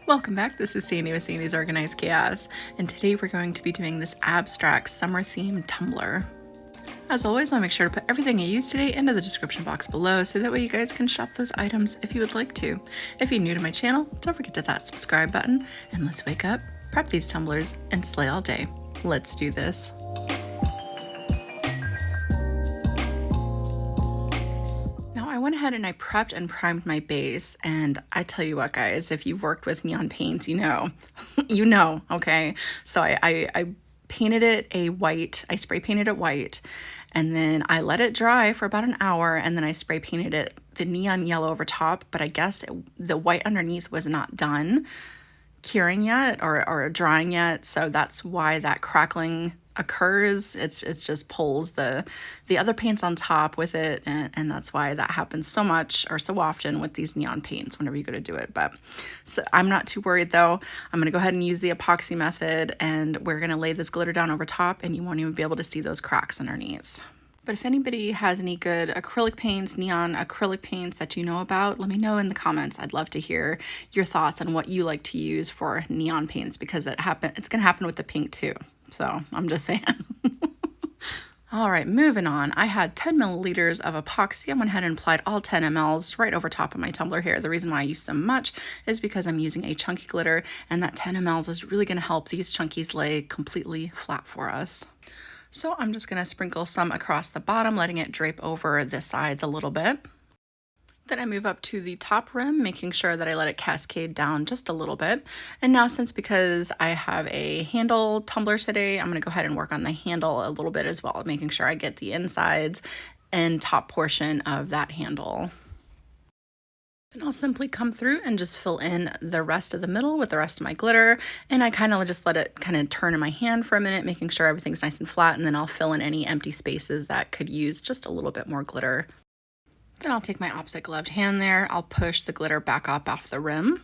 Welcome back, this is Sandy with Sandy's Organized Chaos, and today we're going to be doing this abstract summer themed tumbler. As always, I'll make sure to put everything I use today into the description box below so that way you guys can shop those items if you would like to. If you're new to my channel, don't forget to hit that subscribe button, and let's wake up, prep these tumblers, and slay all day. Let's do this. I went ahead and I prepped and primed my base, and I tell you what, guys, if you've worked with neon paints, you know, okay? So I painted it a white, I spray painted it white, and then I let it dry for about an hour, and then I spray painted it the neon yellow over top, but I guess the white underneath was not done curing yet or drying yet, so that's why that crackling occurs. It's just pulls the other paints on top with it, and that's why that happens so much or so often with these neon paints whenever you go to do it. But so I'm not too worried though. I'm gonna go ahead and use the epoxy method, and we're gonna lay this glitter down over top, and you won't even be able to see those cracks underneath. But if anybody has any good acrylic paints, neon acrylic paints that you know about, let me know in the comments. I'd love to hear your thoughts on what you like to use for neon paints, because it's gonna happen with the pink too. So I'm just saying. All right, moving on. I had 10 milliliters of epoxy. I went ahead and applied all 10 mLs right over top of my tumbler here. The reason why I use so much is because I'm using a chunky glitter, and that 10 mLs is really gonna help these chunkies lay completely flat for us. So I'm just gonna sprinkle some across the bottom, letting it drape over the sides a little bit. Then I move up to the top rim, making sure that I let it cascade down just a little bit. And now, because I have a handle tumbler today, I'm gonna go ahead and work on the handle a little bit as well, making sure I get the insides and top portion of that handle. Then I'll simply come through and just fill in the rest of the middle with the rest of my glitter, and I kind of just let it kind of turn in my hand for a minute, making sure everything's nice and flat, and then I'll fill in any empty spaces that could use just a little bit more glitter. Then I'll take my opposite gloved hand there, I'll push the glitter back up off the rim.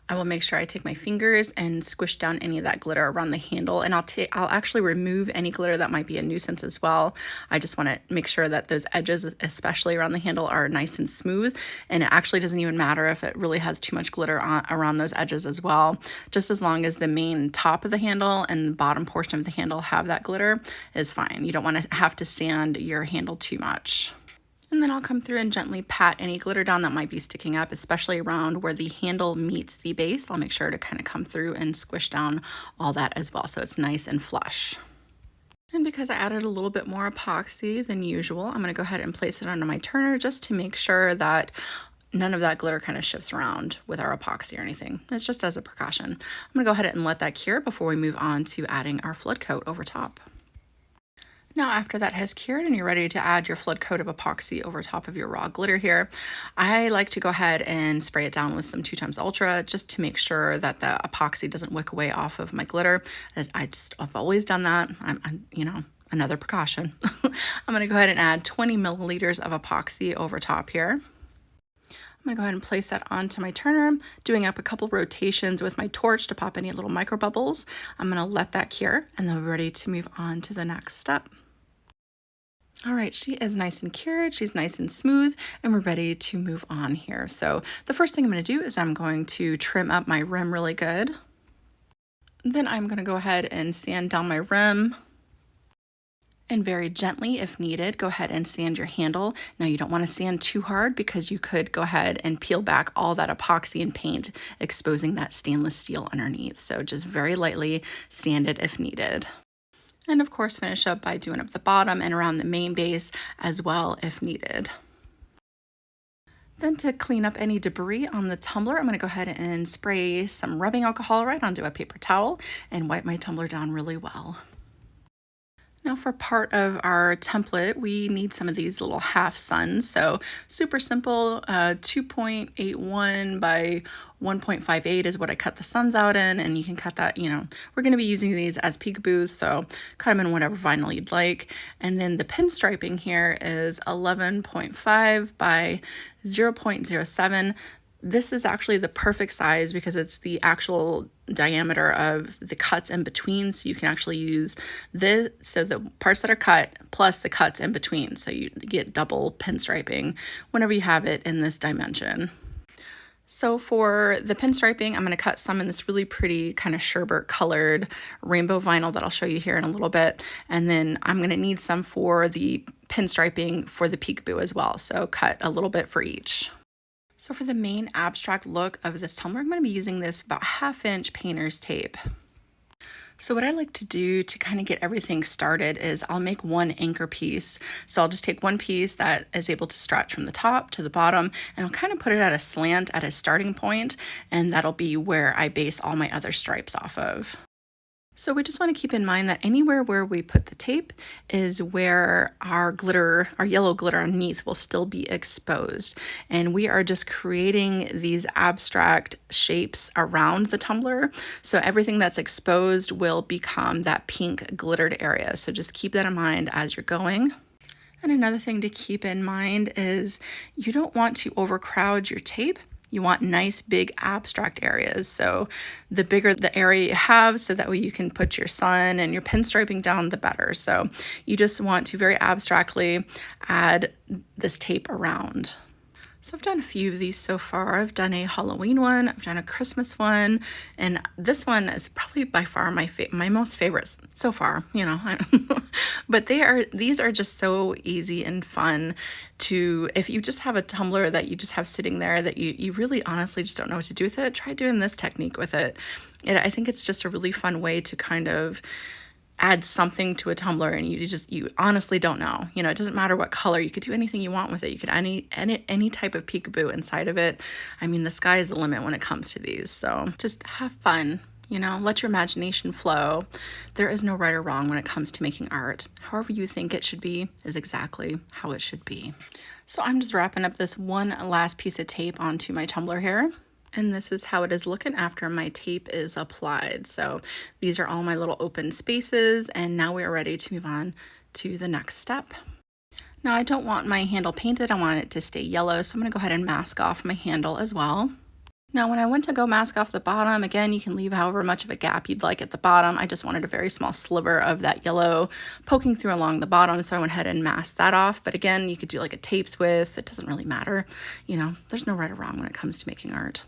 I will make sure I take my fingers and squish down any of that glitter around the handle, and I'll actually remove any glitter that might be a nuisance as well. I just want to make sure that those edges, especially around the handle, are nice and smooth, and it actually doesn't even matter if it really has too much glitter around those edges as well. Just as long as the main top of the handle and the bottom portion of the handle have that glitter is fine. You don't want to have to sand your handle too much. And then I'll come through and gently pat any glitter down that might be sticking up, especially around where the handle meets the base. I'll make sure to kind of come through and squish down all that as well, so it's nice and flush. And because I added a little bit more epoxy than usual, I'm going to go ahead and place it under my turner just to make sure that none of that glitter kind of shifts around with our epoxy or anything. It's just as a precaution. I'm going to go ahead and let that cure before we move on to adding our flood coat over top. Now, after that has cured and you're ready to add your flood coat of epoxy over top of your raw glitter here, I like to go ahead and spray it down with some 2x Ultra just to make sure that the epoxy doesn't wick away off of my glitter. I've always done that. You know, another precaution. I'm gonna go ahead and add 20 milliliters of epoxy over top here. I'm gonna go ahead and place that onto my turner, doing up a couple rotations with my torch to pop any little micro bubbles. I'm gonna let that cure, and then we're ready to move on to the next step. All right, she is nice and cured, she's nice and smooth, and we're ready to move on here. So the first thing I'm going to do is I'm going to trim up my rim really good. Then I'm going to go ahead and sand down my rim. And very gently, if needed, go ahead and sand your handle. Now, you don't want to sand too hard because you could go ahead and peel back all that epoxy and paint, exposing that stainless steel underneath. So just very lightly sand it if needed. And of course, finish up by doing up the bottom and around the main base as well if needed. Then to clean up any debris on the tumbler, I'm going to go ahead and spray some rubbing alcohol right onto a paper towel and wipe my tumbler down really well. Now for part of our template, we need some of these little half suns. So super simple, 2.81 by 1.58 is what I cut the suns out in, and you can cut that, you know, we're going to be using these as peekaboos, so cut them in whatever vinyl you'd like. And then the pinstriping here is 11.5 by 0.07. This is actually the perfect size because it's the actual diameter of the cuts in between, so you can actually use this, so the parts that are cut plus the cuts in between, so you get double pinstriping whenever you have it in this dimension. So for the pinstriping, I'm going to cut some in this really pretty kind of sherbet colored rainbow vinyl that I'll show you here in a little bit. And then I'm going to need some for the pinstriping for the peekaboo as well. So cut a little bit for each. So for the main abstract look of this tumbler, I'm going to be using this about 1/2 inch painter's tape. So what I like to do to kind of get everything started is I'll make one anchor piece. So I'll just take one piece that is able to stretch from the top to the bottom, and I'll kind of put it at a slant at a starting point, and that'll be where I base all my other stripes off of. So we just want to keep in mind that anywhere where we put the tape is where our glitter, our yellow glitter underneath will still be exposed. And we are just creating these abstract shapes around the tumbler. So everything that's exposed will become that pink glittered area. So just keep that in mind as you're going. And another thing to keep in mind is you don't want to overcrowd your tape. You want nice big abstract areas. So the bigger the area you have, so that way you can put your sun and your pinstriping down, the better. So you just want to very abstractly add this tape around. So I've done a few of these so far. I've done a Halloween one, I've done a Christmas one, and this one is probably by far my most favorites so far, you know. But these are just so easy and fun to, if you just have a tumbler that you just have sitting there that you really honestly just don't know what to do with it, try doing this technique with it. I think it's just a really fun way to kind of add something to a tumbler, and you honestly don't know. You know, it doesn't matter what color. You could do anything you want with it. You could any type of peekaboo inside of it. I mean, the sky is the limit when it comes to these. So just have fun. You know, let your imagination flow. There is no right or wrong when it comes to making art. However you think it should be is exactly how it should be. So I'm just wrapping up this one last piece of tape onto my tumbler here. And this is how it is looking after my tape is applied. So these are all my little open spaces, and now we are ready to move on to the next step. Now I don't want my handle painted, I want it to stay yellow, so I'm gonna go ahead and mask off my handle as well. Now when I went to go mask off the bottom, again, you can leave however much of a gap you'd like at the bottom. I just wanted a very small sliver of that yellow poking through along the bottom, so I went ahead and masked that off. But again, you could do like a tape's width, it doesn't really matter. You know, there's no right or wrong when it comes to making art.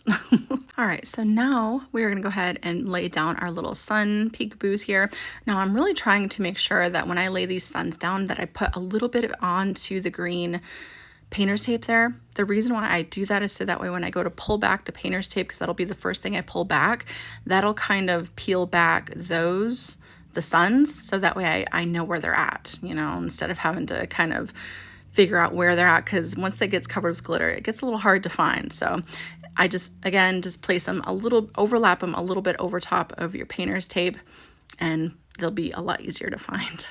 All right, so now we're gonna go ahead and lay down our little sun peekaboos here. Now I'm really trying to make sure that when I lay these suns down that I put a little bit onto the green painter's tape there. The reason why I do that is so that way when I go to pull back the painter's tape, because that'll be the first thing I pull back, that'll kind of peel back the suns, so that way I know where they're at, you know, instead of having to kind of figure out where they're at, because once it gets covered with glitter, it gets a little hard to find. So I just place them overlap them a little bit over top of your painter's tape, and they'll be a lot easier to find.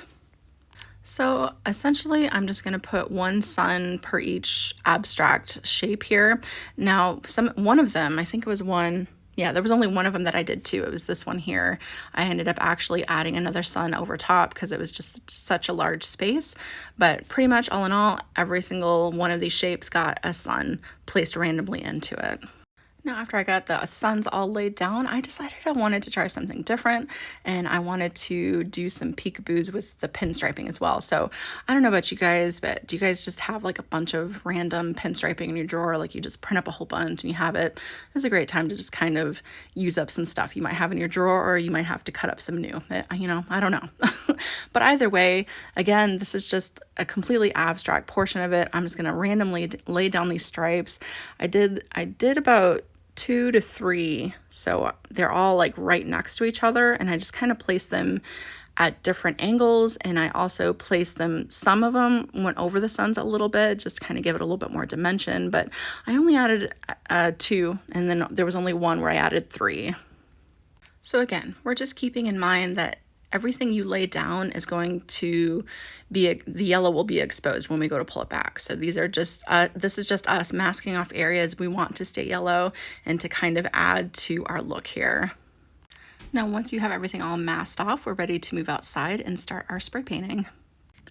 So essentially, I'm just going to put one sun per each abstract shape here. Now, one of them, I think it was one, yeah, there was only one of them that I did too. It was this one here. I ended up actually adding another sun over top because it was just such a large space. But pretty much all in all, every single one of these shapes got a sun placed randomly into it. Now, after I got the suns all laid down, I decided I wanted to try something different, and I wanted to do some peekaboos with the pinstriping as well. So I don't know about you guys, but do you guys just have like a bunch of random pinstriping in your drawer? Like you just print up a whole bunch and you have it. This is a great time to just kind of use up some stuff you might have in your drawer, or you might have to cut up some new. You know, I don't know. But either way, again, this is just a completely abstract portion of it. I'm just going to randomly lay down these stripes. I did about 2 to 3, so they're all like right next to each other, and I just kind of placed them at different angles, and I also placed them, some of them went over the suns a little bit just to kind of give it a little bit more dimension, but I only added 2, and then there was only one where I added 3. So again, we're just keeping in mind that everything you lay down is going to be, the yellow will be exposed when we go to pull it back. So these are just, this is just us masking off areas we want to stay yellow and to kind of add to our look here. Now, once you have everything all masked off, we're ready to move outside and start our spray painting.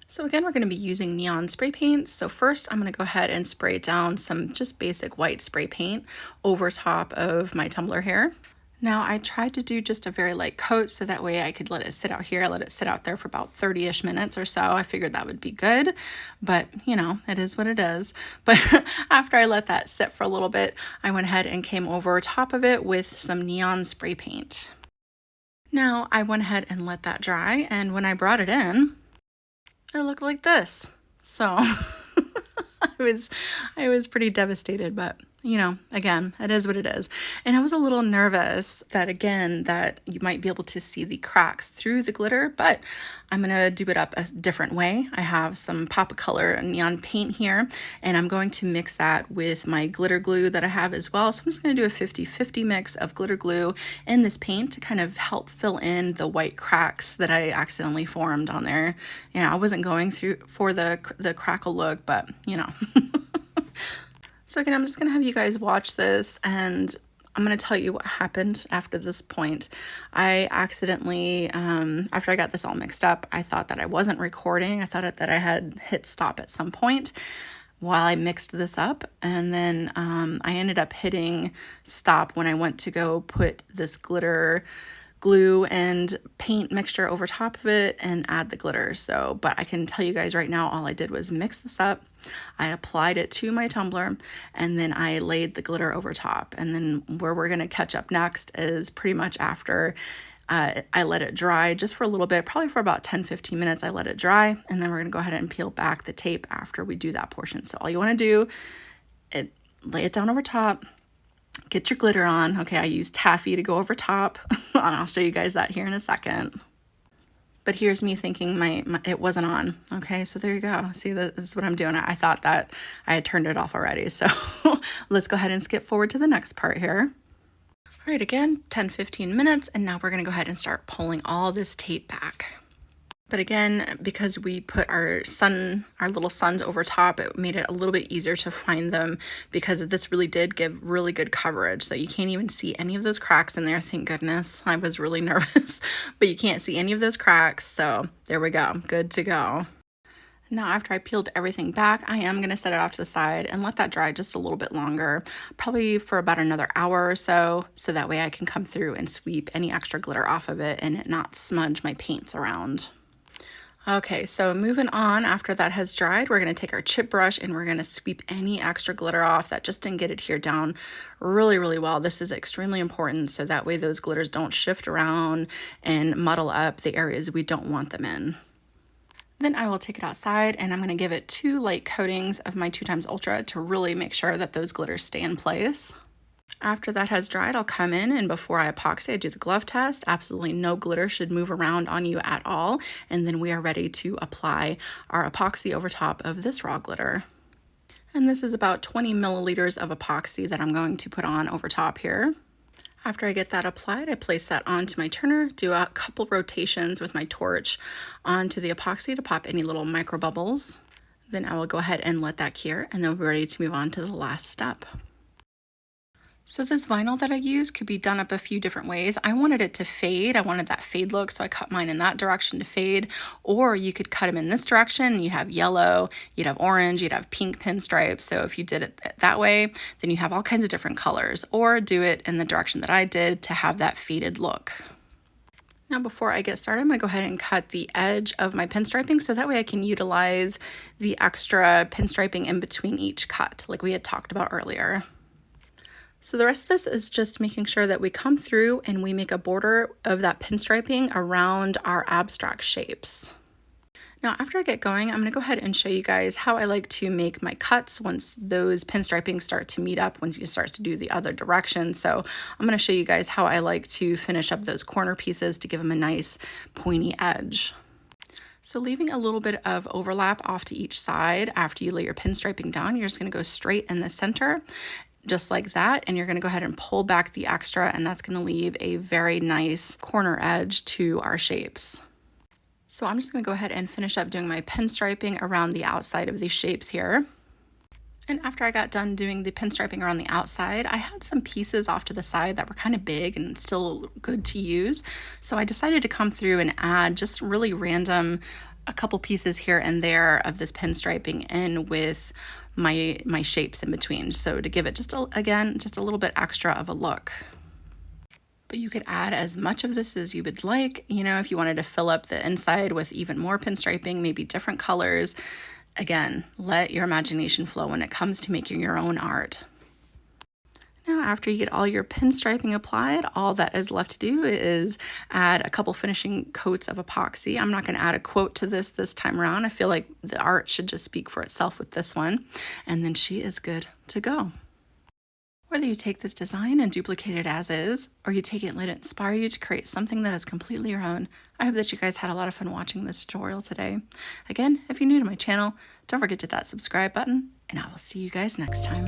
So again, we're going to be using neon spray paint. So first I'm going to go ahead and spray down some just basic white spray paint over top of my tumbler here. Now I tried to do just a very light coat so that way I could let it sit out here. I let it sit out there for about 30-ish minutes or so. I figured that would be good, but you know, it is what it is. But after I let that sit for a little bit, I went ahead and came over top of it with some neon spray paint. Now I went ahead and let that dry, and when I brought it in, it looked like this. So I was pretty devastated, but you know, again, it is what it is. And I was a little nervous that again, that you might be able to see the cracks through the glitter, but I'm gonna do it up a different way. I have some pop of color neon paint here, and I'm going to mix that with my glitter glue that I have as well. So I'm just gonna do a 50-50 mix of glitter glue and this paint to kind of help fill in the white cracks that I accidentally formed on there. You know, I wasn't going through for the crackle look, but you know. So again, I'm just gonna have you guys watch this, and I'm gonna tell you what happened after this point. I accidentally, after I got this all mixed up, I thought that I wasn't recording. I thought that I had hit stop at some point while I mixed this up, and then I ended up hitting stop when I went to go put this glitter glue and paint mixture over top of it and add the glitter. So, but I can tell you guys right now, all I did was mix this up. I applied it to my tumbler, and then I laid the glitter over top. And then where we're gonna catch up next is pretty much after I let it dry just for a little bit, probably for about 10-15 minutes. I let it dry, and then we're gonna go ahead and peel back the tape after we do that portion. So all you wanna do, lay it down over top, get your glitter on. Okay, I use taffy to go over top, and I'll show you guys that here in a second. But here's me thinking it wasn't on. Okay, so there you go. See, this is what I'm doing. I thought that I had turned it off already. So let's go ahead and skip forward to the next part here. All right, again, 10-15 minutes, and now we're gonna go ahead and start pulling all this tape back. But again, because we put our little suns over top, it made it a little bit easier to find them, because this really did give really good coverage. So you can't even see any of those cracks in there. Thank goodness. I was really nervous, but you can't see any of those cracks. So there we go. Good to go. Now, after I peeled everything back, I am going to set it off to the side and let that dry just a little bit longer, probably for about another hour or so that way I can come through and sweep any extra glitter off of it and not smudge my paints around. Okay, so moving on, after that has dried, we're going to take our chip brush and we're going to sweep any extra glitter off that just didn't get adhered down really, really well. This is extremely important, so that way those glitters don't shift around and muddle up the areas we don't want them in. Then I will take it outside, and I'm going to give it 2 light coatings of my 2x Ultra to really make sure that those glitters stay in place. After that has dried, I'll come in, and before I epoxy, I do the glove test. Absolutely no glitter should move around on you at all. And then we are ready to apply our epoxy over top of this raw glitter. And this is about 20 milliliters of epoxy that I'm going to put on over top here. After I get that applied, I place that onto my turner, do a couple rotations with my torch onto the epoxy to pop any little micro bubbles. Then I will go ahead and let that cure, and then we're ready to move on to the last step. So this vinyl that I use could be done up a few different ways. I wanted it to fade. I wanted that fade look, so I cut mine in that direction to fade. Or you could cut them in this direction, and you'd have yellow, you'd have orange, you'd have pink pinstripes. So if you did it that way, then you have all kinds of different colors. Or do it in the direction that I did to have that faded look. Now before I get started, I'm going to go ahead and cut the edge of my pinstriping so that way I can utilize the extra pinstriping in between each cut, like we had talked about earlier. So the rest of this is just making sure that we come through and we make a border of that pinstriping around our abstract shapes. Now, after I get going, I'm going to go ahead and show you guys how I like to make my cuts once those pinstriping start to meet up, once you start to do the other direction. So I'm going to show you guys how I like to finish up those corner pieces to give them a nice pointy edge. So leaving a little bit of overlap off to each side after you lay your pinstriping down, you're just going to go straight in the center, just like that, and you're going to go ahead and pull back the extra, and that's going to leave a very nice corner edge to our shapes. So I'm just going to go ahead and finish up doing my pinstriping around the outside of these shapes here. And after I got done doing the pinstriping around the outside, I had some pieces off to the side that were kind of big and still good to use. So I decided to come through and add just really random, a couple pieces here and there of this pinstriping in with my shapes in between, so to give it just a little bit extra of a look. But you could add as much of this as you would like. You know, if you wanted to fill up the inside with even more pinstriping, maybe different colors. Again, let your imagination flow when it comes to making your own art. Now, after you get all your pinstriping applied, all that is left to do is add a couple finishing coats of epoxy. I'm not going to add a quote to this time around. I feel like the art should just speak for itself with this one. And then she is good to go. Whether you take this design and duplicate it as is, or you take it and let it inspire you to create something that is completely your own, I hope that you guys had a lot of fun watching this tutorial today. Again, if you're new to my channel, don't forget to hit that subscribe button, and I will see you guys next time.